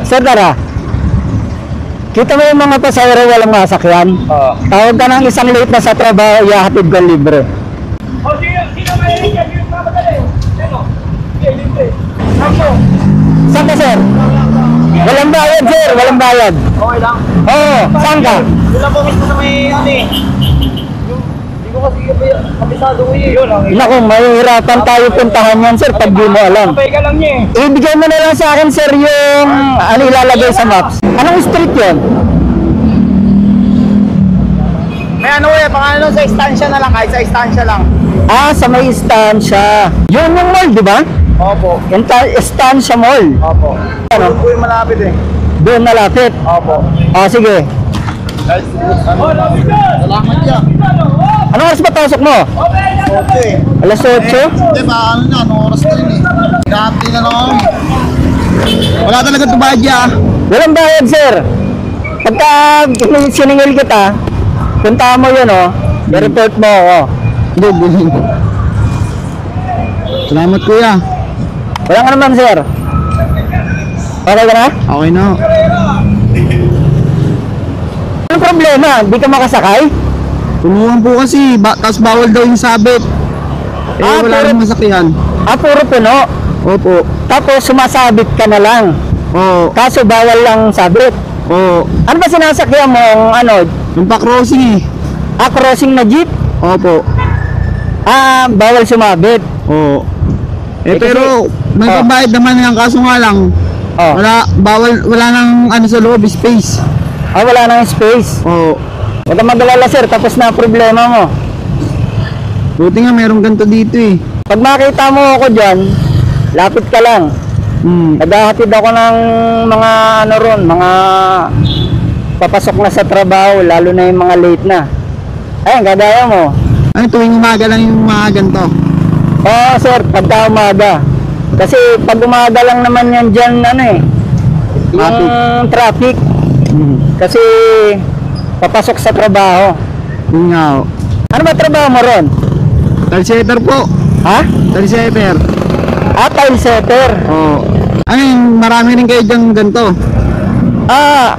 Sir, tara. Kita mo yung mga pasahero walang masakyan? Oo. Tawag ka ng isang late na sa trabaho, ihahatid ka libre. Sino may yung mamadali? Sino? Libre. Saan ka, sir? Walang bayad, sir. Walang bayad. Okay lang. Oo, saan ka? Wala po mismo sa may ano eh. Hindi ko kasi kabisado ko yun. Naku, mahihirapan tayo puntahan yan, sir, pag di mo alam. Sabay ka lang niya eh. Ibigay mo na lang sa akin, sir, yung ano ilalagay sa maps. Anong street yun? May ano eh, pangalan sa istansya na lang, kahit sa istansya lang. Ah, sa may istansya. Yun yung mall, di ba? Opo. Istansya Mall. Opo. Ano? Doon po yung malapit eh. Doon malapit. Opo. Ah, sige. Salamat yan. Anong oras ba pasok mo? Okay. Alas 8? Hindi ba ano na, anong oras na yun eh. Hinahati na lang ako. Wala talaga ito badya. Walang bayad, sir. Pagka siningil kita, punta mo yun, oh. I-report mo, oh. Hindi. Salamat kuya. Wala ka naman, sir. Okay ka na? Okay na. Anong problema? Hindi ka makasakay? Tumuhan po kasi, tapos bawal daw yung sabit. Eh, Ah, wala pero- rin masakyan. Ah, puro puno. Opo. Tapos sumasabit ka na lang. Oo. Kaso bawal lang sabit. Oo. Ano ba sinasakyan mong ano? Yung pa-crossing eh. Ah, crossing na jeep? Opo. Ah, bawal sumabit. Oo. Eh, Eh, kasi- pero, may Oh. pambayad naman yan, kaso nga lang, Oh. wala nang ano sa loob, space. Ah, wala nang space. Oo. Huwag kang mag-alala, sir. Tapos na ang problema mo. Buti nga meron ganito dito eh. Pag makita mo ako dyan, lapit ka lang. Naghahatid ako ng mga ano ron, mga papasok na sa trabaho, lalo na yung mga late na. Ayun, gagaya mo. Ano, tuwing umaga lang yung mga ganito. Oo, sir, pagka umaga. Kasi pag umaga lang naman yan dyan, ano eh, yung traffic. Kasi papasok sa trabaho. Yun nga oh. Ano ba trabaho mo ron? Tile setter po. Ha? Tile setter. Ah, tile setter. Oo. Ay, marami rin kayo dyan ganito. Ah,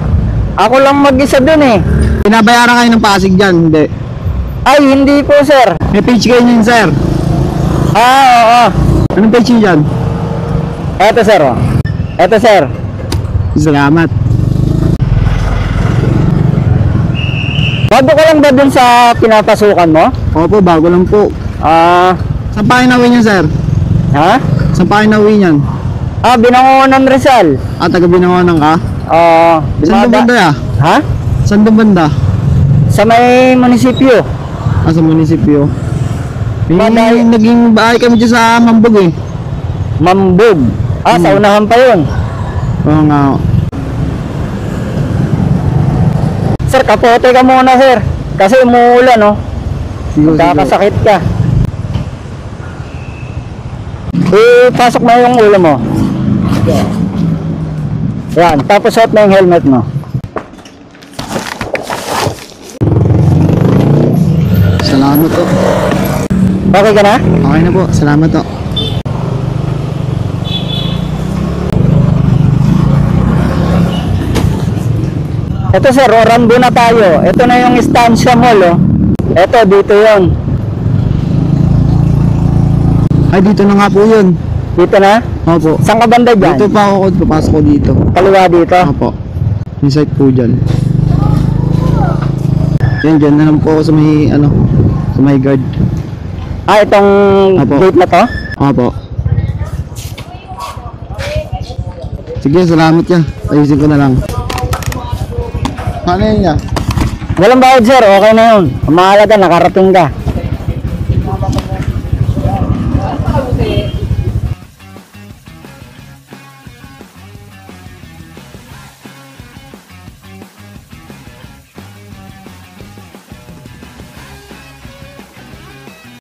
ako lang mag-isa dun eh. Pinabayaran kayo ng Pasig dyan, hindi. Ay, hindi po, sir. May page kayo niyan, sir. Ah, oo. Anong page niyo dyan? Eto, sir. Oh. Eto, sir. Salamat. Bago ka lang ba dun sa pinapasukan mo? Opo, bago lang po. Ah, Saan pa kayo nauwi niyan, sir? ha? Saan pa kayo nauwi niyan? Ah, Binangonan Rizal. Taga Binangonan ka? Saan doon banda ya? Ha? Saan doon banda? Sa may munisipyo. Sa munisipyo. Baday. Naging bahay kami dyan sa Mambog eh. Mambog. Ah, sa unahan pa yun. Oo nga. Sir, kapote ka muna, sir. Kasi umuulan, no? Sige. Kakasakit ka. Pasok mo yung ulo mo. Yan, tapos suot mo yung helmet mo. Salamat to. Okay ka na? Okay na po, salamat to. Ito, sir, Orambo na tayo. Ito na yung Estancia Mall, oh. Ito, dito yon. Ay, dito na nga po yun. Dito na? Opo. Saan ka banda dyan? Dito pa ako, papasok ko dito. Kaliwa dito? Opo. Yung site po dyan. Yan, dyan na lang po ako sa may, ano, sa may guard. Ah, itong Apo. gate na to? Opo. Sige, salamat ya. Ayusin ko na lang. Ano yun ya? Walang bayad, sir. Okay na yun. Mahalaga, nakarating ka.